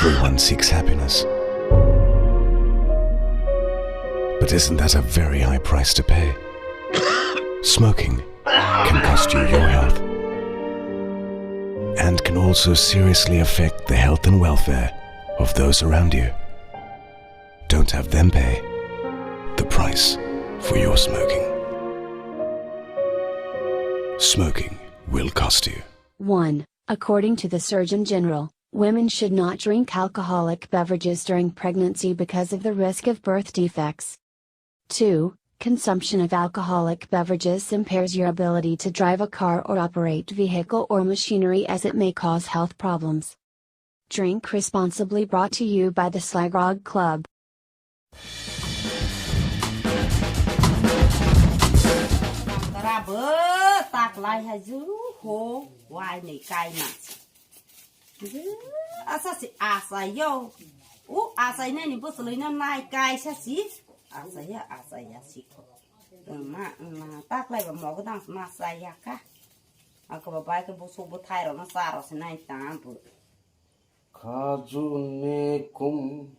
Everyone seeks happiness. But isn't that a very high price to pay? Smoking can cost you your health and can also seriously affect the health and welfare of those around you. Don't have them pay the price for your smoking. Smoking will cost you. 1. According to the Surgeon General, women should not drink alcoholic beverages during pregnancy because of the risk of birth defects. 2. Consumption of alcoholic beverages impairs your ability to drive a car or operate vehicle or machinery as it may cause health problems. Drink responsibly. Brought to you by the Slagrog Club. Tak lại vào cái đang mà sai ya cả, cái bà bài cái bố số bố thay rồi nó xa rồi sẽ này tám bữa. 가주네 꿈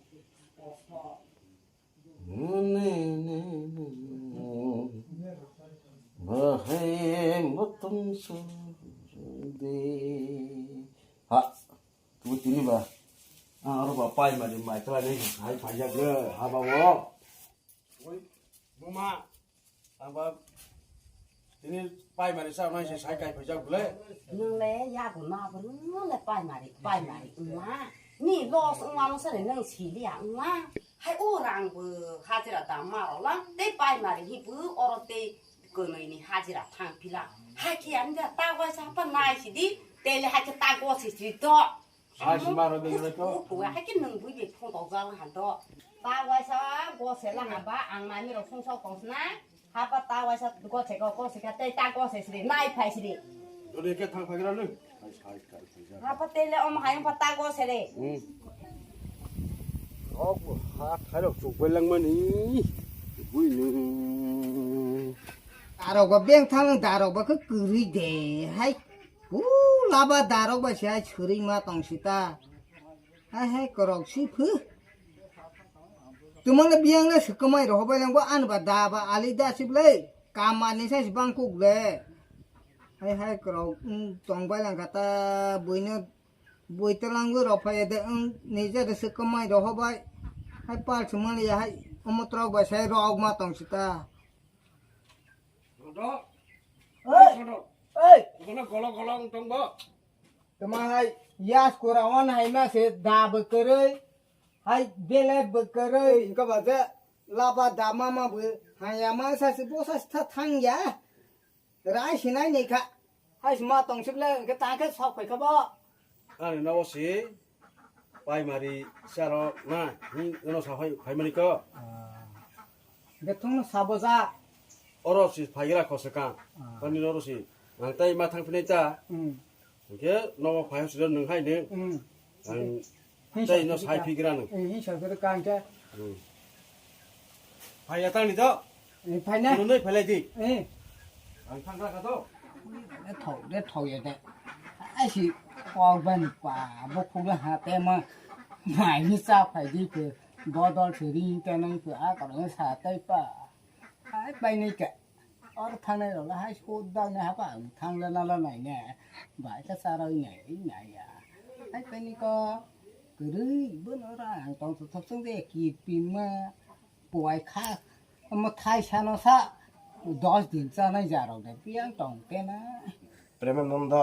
뭐해 못던 소리 아 두 팀이 봐 알아봐 빠이마리 마이 클라네 아이 파자 그 하바고 오이 뭐마 아바 ini PAIMARI sao nay sẽ sai cái phải giao lệ nhưng lẽ ya của nó vẫn là PAIMARI mà nị lo sang nó sẽ để nâng chỉ liang mà hay ô rằng bữa 하지라 담마로 라 때 PAIMARI hi bữa ở đây cái này nị 하지라 thang pila hay khi anh đã tao qua sao pan này chỉ đi để là hay cái tao qua chỉ đó ai xin mà rồi đây đó của hay cái nâng bữa việc không tao ra hẳn đó tao qua sao qua sẽ là ngã ba ăn mà mi rồi không sao còn na Hapa tawa sa ko se ko se ka te ta ko se sri nai phai sri rồi cái thằng phải ra luôn Hapa te le om hai pa ta ko se le 어, 타력 쪽벌랑만이 보이네. 다로가 뱅탕은 다로가 그 그리대. 하이, 우 라바 다로가 샤 처리마 동시다. 하이 거럭 시프. तुमने बियांग ने सकमाई रहो बलंग को अन बदाबा आलिदा सिबले कामानी से सिबांग कुगले हाय हाय करो तोंगबालंग कता बुइनो बुइतलांग रफाय दे निजे दे सकमाई रहो बाय हाय पाल सुमन या हाय अमत्रक बसाय रग मा तंगसिता रो ओय ओय कोना गलो गलो तंगबो तमा हाय यास कोरावन हाय ना से दाब करे हाय बेले बकरे इनका बाजे लाबा दामा मा बु हायामा सासे बोसास था थांया राय सिनाय नेखा हाय मा तंसिबले के ताके सखै खबो 아니 나오시 PAIMARI 사로 나 이노 사파이 PAIMARI 거 베통노 사보자 어로시 파이라 코스까 아니 어로시 나타이 마탕 피네자 이게 너무 파이스를 능하이네 đây nó sai phi cái này. 이 설거를 깐게. phải là tăng đi đó. phải nè. nó nơi phải là gì? anh thằng ra cả đó. để thầu vậy đấy. ai chỉ qua bên quả bốc không là hạt tem mà mãi như sao phải đi từ đó đó thì đi cái này cứ ai còn nó xả tay pa. ai bay này cả. ở thằng này là hai số đang này hả bạn thằng lên này nè. vậy cái sao đâu nhảy à. ai bay này có 그르 이번 어라 또 섭성대 기피마 보아이카 뭐 타이샤노사 10 दिन चानै जारो दे पियां टंकेना प्रेमानंद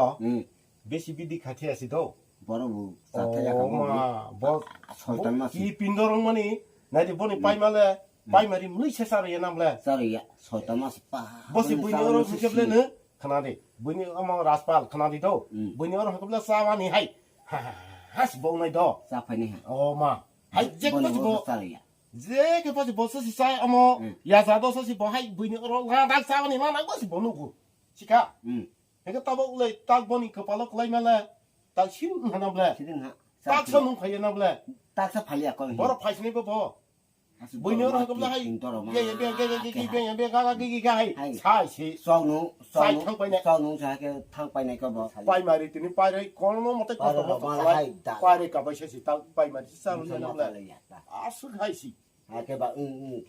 बेसी विधि खाथि आसी दो बरबु साथया कामो बो सल्टनमा की पिन्दरङ मनि नाइदि बनि पाइमाले PAIMARI मुलै सेसार या नामले सारिया सल्टनमा पा बसि बुइनरो खुकेबले न खनादि बुइनि अम राजपाल खनादि दो बुइनरो हकबले सावानि हाय हास बोनाय दो साफाइने ओ मा हाय जेक बसि बो सारिया जेक बसि बो ससि साय अम या जादो ससि बो हाय बुइनरो लादाक सावानि मा नाय बसि बोनुगु सिका हेक तबले ताक बनि कपालक लाइमाले ताक सिन हनाबले सिदिन हा ताक सनु खय नाबले ताक सा फालिया को बर फाइसनि बो bây giờ nó cũng là hay cái sai gì sau nụ sai thằng bay này sau nụ sai cái thang bay này có bỏ bay mà đi thì bay đấy con nó một cái con nó một cái bay đấy cả bay sẽ tao bay mà sao nó là suốt hay gì cái bà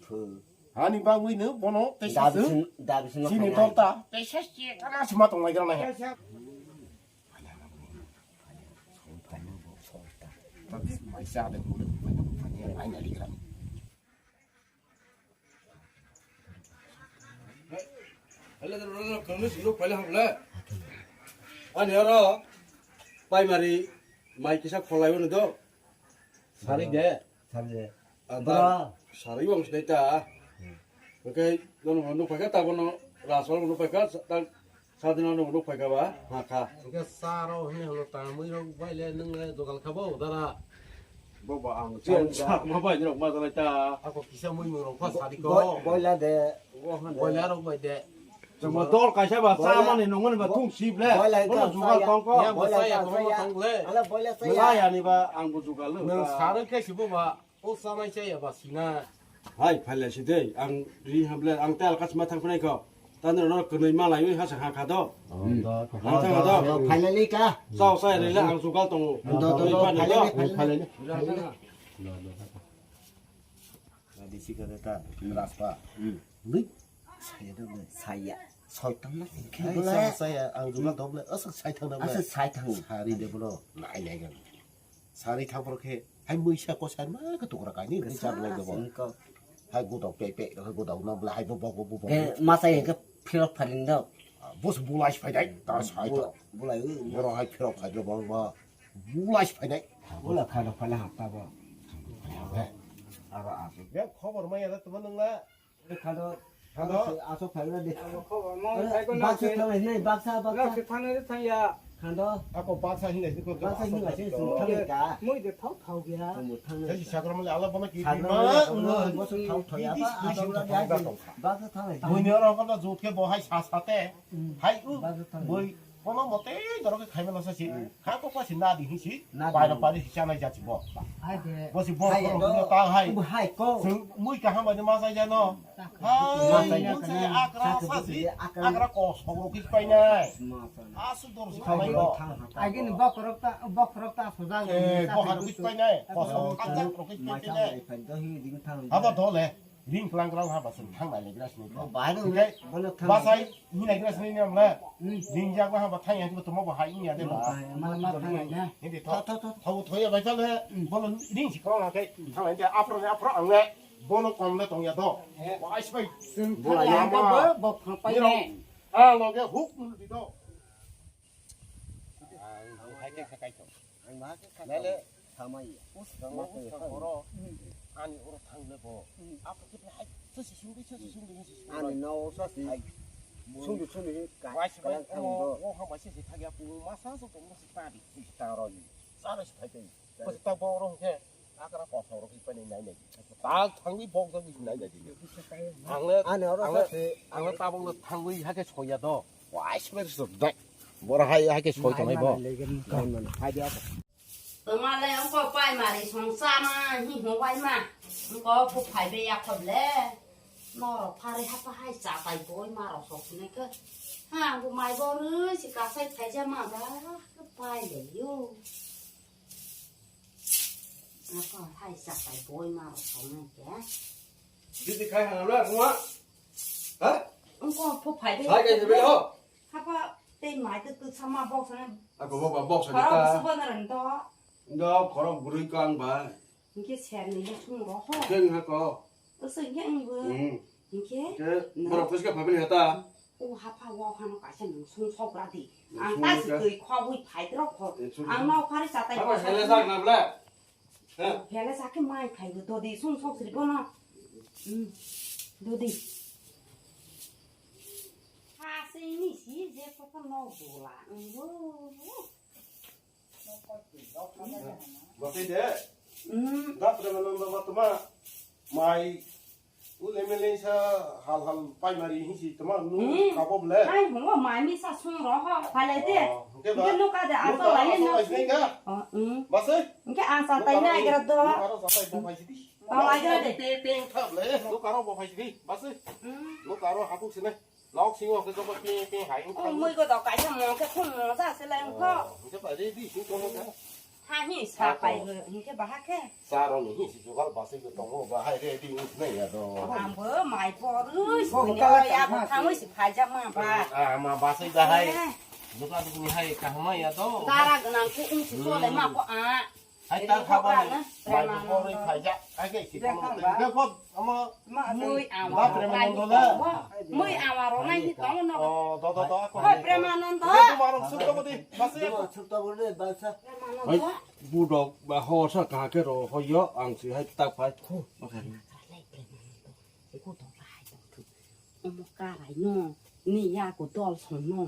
thử 아니 봐 우리 너 뭐노 대시스 지니 덥다 대시스 가나 스마 동네 그러나 해 많이 싸대 우리 많이 날리더라 알레들로 그러면 이거 빨리 하래 아니 알아 파이마리 마이키사 콜라이오는도 사리게 사리 안다 사리 왕시다 오케이 너는 너 파가다고 너 라솔 너 파가 딱 사드는 너 파가 봐 하카 cái xa đâu hình như ta mới đâu quay lên nâng lên rồi còn khá bầu ta là 뭐 안, 자, 뭐 봐, 이런 거 맞아, 자. à có kisa mới mừng rồi phát xa đi gọi có gọi là để quay lá đâu vậy để 뭐 또, 가셔 봐, 싸만이 농은 봐, 통 씹래. gọi là 뭐 주가 nhà 똥거. mà say à không có thằng lệ là gọi là 뭐야, 아니 봐, 안 부주가 르. nâng xa đến cái gì mà ô xa mai say à bà xí na 아이, 팔레시데, 안 리함블레, 안 떼알 같이 마탕 보내고. 단으로 너 그네 말라요, 하사 하카도. 안타가도. phải là ly cả 싸우싸야 되려 안 주가 똥. phải là đi xí cái ta raspa lít sai đâu rồi sai à soi tắm nó cái sao say à ăn dùng đâu lệ ớt say thằng đâu à lệ sai thằng 살이 되버려 나이 내가 살이 타고 그렇게 할 무시하고 살마 그 도그라 가니 그 잡을 거 có hai cô đọc bẹ bẹ rồi cô đọc nó lại bố cái mà sai cái phiêu phải lên đâu 무슨 물라시 파이다 나 사이다 bố lại 뭐라 할 필요 없다 뭐 물라시 파이다 bố là khai phải là học ta bỏ 알아 내가 커버로 많이 했다 뭐는가 cái khai đó đó à số phải là đi bác sĩ thằng này bác sĩ khăn đó 아까 바사 힘내 그 bác sĩ như là sẽ dùng thằng cả mới được thấu thầu kìa một thằng 다시 시작하면 알아보면 thằng 기tima nó có sự thấu thổi á bác đâu là giá gì bác sĩ thằng này 뭐냐라 그러나 좋게 뭐 하이 사사때 하이 bác sĩ thằng 뭐 뭐나 뭐때 저렇게 가면 어서시 한국과 신나디 히시 나디. 바이러 바리 시잖아 자지 뭐 hai để 뭐시 뭐 hai 그런 đó 거 딱 하이 một hai cô 무이까 한 번에 마사잖아 하이 무슨 아그라 사시 아그라 거 속으로 기빠이네 아수도로 시खा면 이거 ai cái này bóc ta số ra 예, 뭐 하는 기빠이네 거서 깜짝 그렇게 mà sao 기빠이네 lại phải có hình dính thằng 한번 더 내. 링 클랑클랑 하면 탕 날리기라 했으니까. bái đâu 그게 bố là thằng 마사이 니네기라 했으니까 링자고 하면 탕이 아니고 또 먹어 하이냐 돼 봐. mà thằng này nha 근데 더 더야 말잘 해. 뭐는 링 시끄러워 하게 탕 이제 앞으로 안 해. 뭐는 건네 동야 더. 와 씨발 thằng làm cái bớ bọc thằng bay nè 아 너게 훅 눌리도. 내래 가만히 아니 오로 탕 내고 앞으로 해. 저시 신기 anh nấu sốt gì xuống được cái 와이스가 cái thằng đó 한 번씩 타게 하고 마사서 좀 스파디 스타로 싸르시 파이팅 그래서 딱 보러 이렇게 아까라 거서로 기쁘네 나이네 딱 당위 봉성이 나이네 안래 anh ở đó 안래 thì 안래 따봉도 당위 하게 소야도 와이스면서 뭐라 하게 소이 좀 해봐 hai đứa từ mà lên ông có quay mà đi xuống xa mà hi không quay mà ông có phục phải về yak hợp lệ nó phá đi hấp hai trả tay bôi mà rồi sọc này cơ ha của mày bò rưỡi chỉ cả say thấy cho mà đó cứ quay để yêu nó có hai trả tay bôi mà rồi sọc này kìa 디디 가이 하나 라 뭐야? 어? ông có phục phải về 가이 가이 되려. hấp tên mày từ sao mà bóc sang 아 그거 봐 먹어 바로 주니까. 수번을 한다 너 걸어 물을 깡 봐. 이게 새는 이게 춤거 허 갱할 거. 어서 그냥 뭐 응. 이게 그 뭐라 보시까 밥을 했다. ô hapa wa hano ka sen sung so gradi ang ta si cười kho vui phai tro kho ang mau khari sa tai 아마 헬레상 나블래. 어? hele sa ke mai khai do di sung so sri bona do di ha se ni si je ko ko no bula 뭐게 돼? 나 그러면 너 맞더만 마이 우레멜레사 할할 파이마리 히시 tama nu kaboble ai hong wa mai mi sa sung ro ha phai le de cái ke no ka de a sa la le no cái ờ bác sĩ ke an sa tai nai gra do nó sa tai bo mai gì Tao ai ra để 뺑탑 네. 너 가로 뭐 하시 디. 맞지? 너 가로 하고 쓰네. 너 신고 그 저거 뺑 하이. mới có tao cái thằng mò cái không mò ra sẽ lên kho 이제 빨리 디 신고 뭐. hai nhỉ xả bay rồi những cái bà hát cái 사람이 힘이 주고 봐서 이거 동호 봐 하이 돼 디. 네 야도. làm bữa mày bò rưới rồi ya một thằng mới xịt phải ra mà bà 아, 마 봐서 이거 하이. 누가 누구니 하이 가마 야도. ta ra cái nàng cũng chỉ cho lấy mà có à 하이 딱 하바니. 마이 보리 파이자. 아게 시. 그거 아마 mươi ảo 나 프레만 돈다. mươi ảo vào rồi này thì có nó 어, 너너너 thôi prema non 그래도 đó 말은 쓸거 보디. 맞어요. 춥다 보네 맞아. ấy bu đọc bà ho sa cả cái rồi ho gió ăn chỉ hay ta phải ok cái cô tao lại ông ca lại nó nị ya của tao sống nó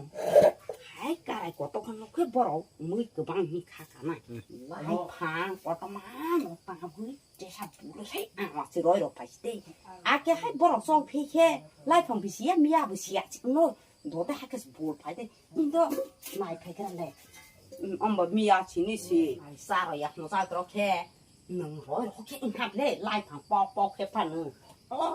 hai cái của tao nó cứ bỏ mới cứ bằng như khác cả này lại phang của tao má nó phang với chế sập bù nó thấy mà sẽ rồi được phải thế à cái hai bỏ xong phe khe lại phòng bị xía mía bị xía chỉ nó đó đã hai cái bù phải thế nhưng đó này phải cái này ông bảo mía chỉ ní xí sao rồi ya nó sao đó khe nâng rồi họ cái anh học lấy lại phang bao khe phang nữa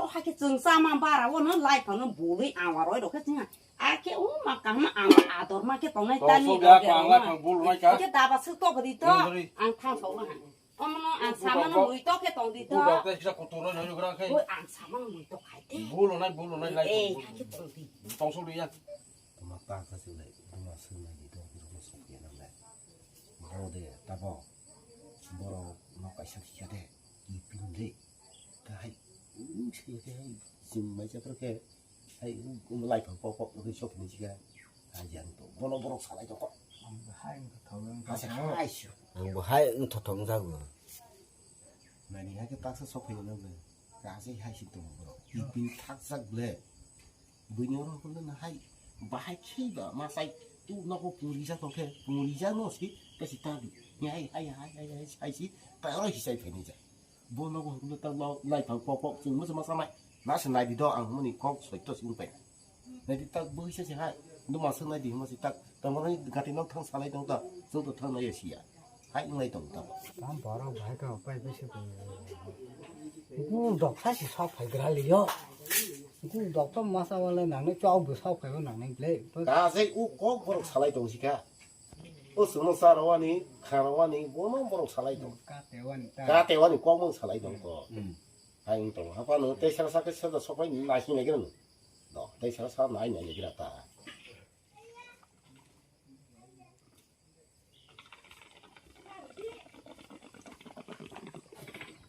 hai cái trường sa mà ba ra nó lại phang nó bù với ảo rồi đó cái gì à cái mà cả mà ảo đó mà cái tông này ta số ní giá quàng lại thằng bu lại cả cái ta bắt sức to cái gì đó ăn thang số là ông nó ăn sao mà nó mùi to cái tông gì bu đọc đó đây sẽ có tụi nó nhiều cái ôi ăn sao mà nó mùi to cái thế bu này lại ê cái tông gì tổng số đi nha 막 따가서 내 누나 쓰나기도 이런 속에 남네 뭐데 따보 뭐로 너가 시켜야 돼 이빈데 가이 우치게 지금 맞아 그렇게 아이 라이프 뽀뽀 그 쇼핑 지가 아니야 또 뭐로 살아도 거 hai cái thằng 가서 하이쇼 뭐 하이 도통사고 많이 하게 따서 쇼핑을 넣는 가서 하이시 또 뭐로 이빈 탁삭 그래 뭐냐로 그러는 하이 bahai chiba masai tu nó có purisa thôi khe purisa nó xí cái gì ta bị nhai hay xí tại nó chỉ sai phải như vậy bố nó cũng nó tao lo lại thằng pop chừng mới mà sao mày nó sẽ này đi đó ăn mới có sợi cho xin phải này đi tao bơi sẽ hay nhưng mà sau này đi mà sẽ tao nói cái nó thằng sao lại đồng ta số tao thằng này gì à hay ngay đồng ta 난 뭐라고 할까 빨리 드시고 꿀덕 사실 사업할 거라리요 꿀덕도 마사와래 나는 쪼부 사업하고 나는 그래 다 sẽ có 버럭 살아야 동시 가 어서는 살아와니 가라와니 뭐는 버럭 살아야 동 까대원 가 대원이 꽝멍 살아야 동거 아니 또 아빠는 대샤 사게 쳐서 소파이 나신 얘기는 너 대샤 사 나이 내 얘기라다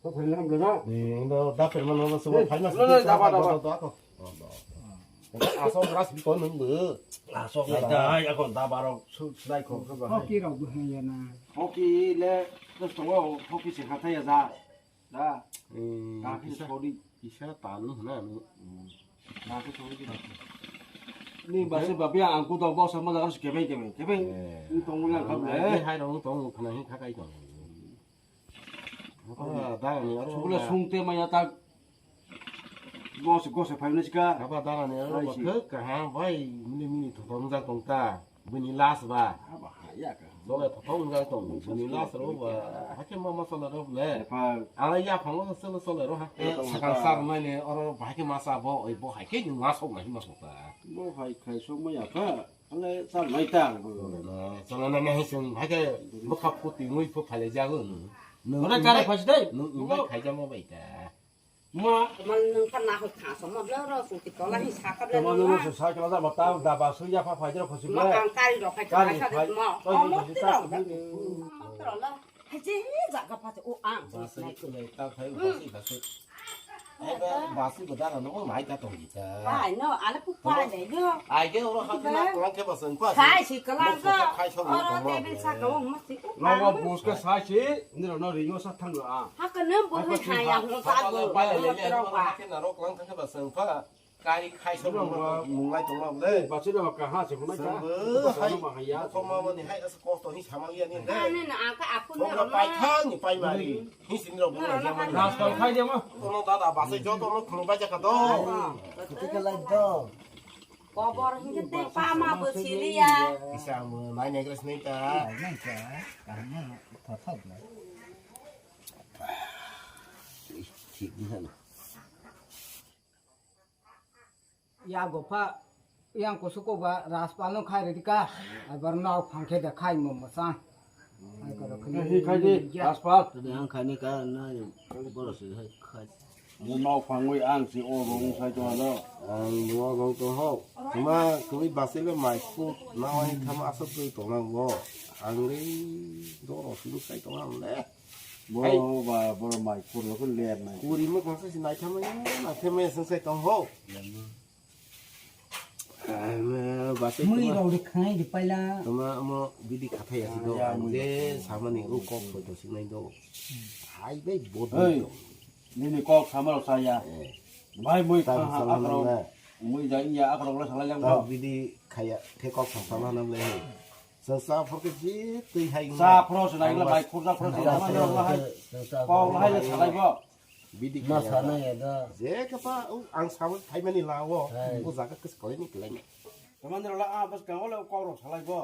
có phải làm được đó 너 나쁘면 너는 서버 팔면 나봐 아 소그라스 비거는 뭐 à số người ta ya còn ta bảo đây còn các bạn 호기라고 하냐나 hockey le rất số hockey chỉ hạt thay ra đó ta cái số đi 이샤 따는 하나 ta cái số điนี่บาสิบาเบียอังกูต้องบอกสมมติเราเก็บไปตรงนั้นครับเลย hai đồng tổng khả năng khác cái rồi chúng ta sung tên mà ta có sẽ phải nói cả 아빠 나가네 그 가한 와이 미니 도동자 동다 미니 라스바 너네 도동자 동 미니 라스로 와 하게 마마살로 네 알아야 방어서 쓰는 솔로 하 사간 사람만에 어로 바게 마사보 뭐 하게 마소 많이 마소다 뭐 phải khai số mới à cả anh sao nói ta 저는 해선 하게 뭐 갖고 뛰는 거 팔려자고 nó cái phải đấy 누가 가자면 뭐 있다 mà mình phần nào khả sống một lớp rồi phụ thì có là hình xác cấp lên mà nữa nó sai cho nó ra mà tao đã bảo sư gia phải cho nó phải mà càng cay rồi phải cay sao được mà mất cái đó mất cái đó là hay chứ dạ gặp phải ô ăn 마스크를 딱 하고 마스크 갔어. 애가 마스크보다는 너무 많이 땄던 기다. phải nó ăn cũng phải để nữa 아 이게 오늘 하트나 그런 게 무슨 과? phải chỉ có làm cơ ở đây bên xác có mất thì nó có bùn cái sai chứ nên nó đi vô sát thằng nữa à hắc cái nước bùn hay hay à không sao được 빨리 nó 내려 đâu 봐. phải 이렇게 나로 그런 게 무슨 과? 까리 카이서 뭔가 동남네. bà sẽ được cả hai sẽ không nói cả 그 mà hay giá 고마워니 하이서 코스토니 사망이 à 아닌데. nên là ăn cái áp phun 뭔가 nó 파이탄이 파이마리. 희신으로 보는 게 nào còn khai đi mà 또는 나다 봤어 저도 그런 바자 가도. 그때 라이도 có bò hình cái tê pha mà bữa xí đi à 이상은 많이 그랬으니까. 난자 나는 더 탑네 thiệt như thế này ya go pa yang ko suko ba raspalno khai re ka abar naw phangke da khai mo sa ai ko hi khai đi asphalt để ăn khai này cả nó có là sự hay khai muốn mau phang ngồi ăn thì ô rong sai cho nó mua gấu tôi hậu mà cái bà sẽ lên mày phút nào anh tham áp suất tôi tổ năng vô ăn đi đó là sự sai tổ năng đấy bố và bố mày phun nó cũng liền này cú đi mất con sẽ này tham ấy mà thêm mấy sinh sai tổ hậu bà sẽ mui ro de khai de paila mà đi khát hay gì đâu để sao mà nhiều con phải tổ chức này đâu hai bé bộtนี่ก็ทำให้เราใส่ยาไม่มือทำอะไรมือใจยาอะไรเราทำอะไรยังไง วิธีใครอะแค่ก็ทำมาทำเลยซาเพราะก็จีตีให้ ซาเพราะอะไรเราไปคุณซาเพราะอะไรเราให้กองให้เราอะไรก็ วิธี nó sao này đó เจ๊ก็ป้าอังสาวไทยมันนี่ลาวกูจากก็สกอยนี่กี่ไรเนี่ย แต่มันเราอาบัสกันว่าเรากองเราอะไรก็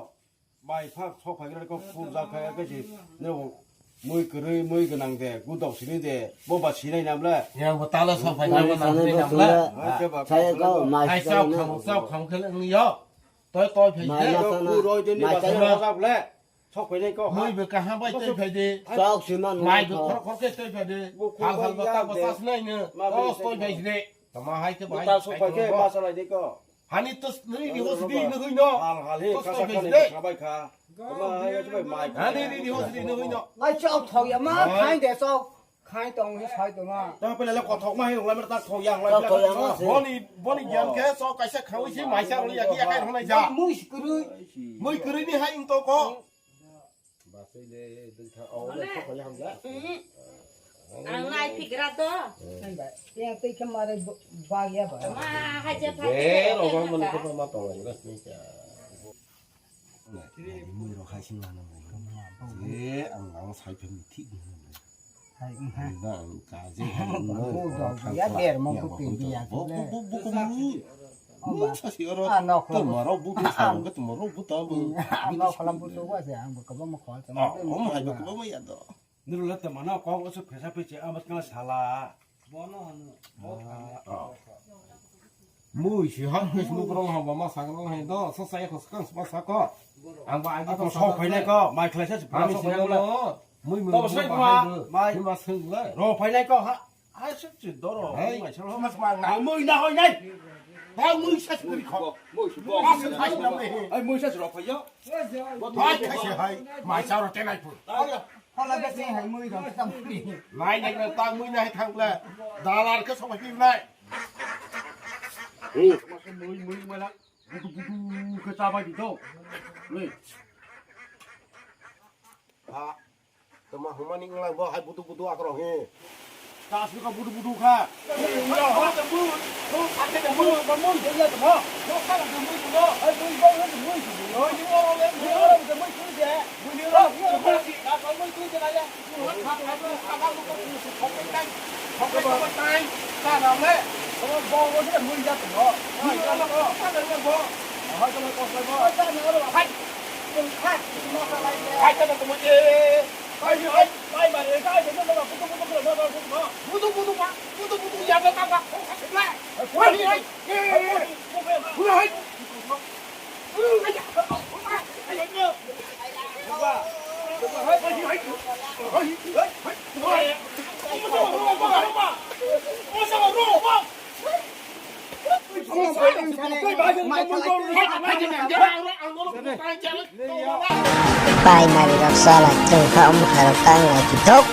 ใบพักชอบใครก็คุณซาใครก็จีเนี่ยมือกันนังเดกูดอกสีนี่เดบ่บาสีในน้ำเลย ยังว่าตาเราชอบไป sao มัน nó นี่ nó นำแล้ว sai có ไอ้ mai เศร้าคำคือเรื่องนี้เยอะตัวเพลง mai แล้ว nó กูโดยที่นี่บาสีเราทราบแล้วชอบไปนี่ก็ มือเบิกกันห้ามไปเต้นเพลงดี sao xí mà ไม่ดูเขาแค่เต้นเพลงดีทางก็ตั้งภาษาสนัยเนี่ยก็สวยเพลงดีแต่มาให้ก็ กู ไป ตาชอบไปแค่มาสไลด์นี่ก็ ฮันนี่ตัวนี่ดีหัวสีนี่คือเนาะ หาเฮ้ข้าสักคนนี่ข้าใบขาก็มาให้ช่วยไม้ ฮันนี่ดีหัวสีนี่คือเนาะ lai chao thau ya ma khai de so khai tong ni khai tong ma ถ้าไปแล้วก็ถกมาให้ลงแล้วมันตัดถกยางเลย sao tôi ăn บอนี่ยันแค่ซอกไก่สักเขาใช้หมายสักเลยอยากที่อยากให้ทำอะไรจ้า mui skru มือคือนี่ให้อิงโตก็บาซิเล่ดึงเท้าเอาเลยเขาพยายามแล้ว ăn lại phịch ra to ai ba yang te kamare ba ya ba mà hai chân เอ๊ะ phải เราว่ามันก็มาต่อเลยก็นี่จ้ะมือเราใครชิมมันเลยเอ๊ะอังหลังใส่เป็นที่ดีเลย hai นั่งกาเจ้ให้มันเลย ya der mo ko tin bi ya บุกบุกมือมือเสียเรา no ตัวมาเราบุกที่สามก็ตัวมาเราบุกตัวมือ no khalam bu to wa se ang ba ka ba mo khol sa อ๋อผมให้บุกก็ไม่ยัดดอก นี่รู้แล้วแต่มันน่ากองก็สุดเผ็ดไปเจ้ามันก็สาลา มือสิฮันให้ลูกร้องหาว่ามาสังร้องให้ดอกสักใส่เขาสักมาสักก็อังว่าอันนี้ ต้ ต้ อ อง ง ช ช อ อ บบ ไป ไป นี่ นี่ ก็ ก็ ไม่เคยใช้สิบ มา ไม่ สิ ใช่ แล้ว แล้ว มือต้องใช้มาที่มาซึ้งเลย รอไปนี่ก็ให้สักจุดดอร์ไม่ใช่หรอ มาสมัครหนัง มือหน้าหอยนี่ ถ้ามือใช้มือขอมือสิบอกมาใช้ทำไม ไอ้มือใช่หรอไปเยอะ ท้ายใครเสียให้หมายเจ้าเราเต้นไหนพูด khala ba se hai mui do tam ni นายยังตั้งมือในทางเลยดาราก็ส่งไปพิมพ์เลย มือมาแล้วคือตาไปดิโต้นี่ พระแต่มาหัวมันนี่อะไรบ่ให้บุตุบุตุอักรองเฮ ตาสุกบุดูค่ะเราเขาจะมือเขาพันจะมือมันมือเยอะๆแต่พอเขาข้างจะมือกูเนาะไอ้มือก็มือมือเฮ้ยนี่ว่าเลยมือเราจะมือคือแย่มือนี่เรามือที่เรามือคือจะอะไรเนี่ยมันทำอะไรทำอะไรก็คือเขาเป็นได้เขาเป็นคนตายตาเราเนี่ยเขาบอกว่าที่มือยัดตัวมือเราก็ถ้าเป็นเรื่องพ่อเขาจะมาโกงใส่พ่อจ้าเนื้อเราให้มึงฆ่ามาอะไรเนี่ยให้จะมาตัวเองไปมาเลยได้จะต้องมาปุ๊บปุ๊บปุ๊บปุ๊บปุ๊บปุ๊บปุ๊บอย่าไปตั้งว่าเขาขัดแย้งเฮ้ยเฮ้ยเฮ้ยเฮ้ยเฮ้ยPAIMARI raksa la tu ka om harap tang la kitok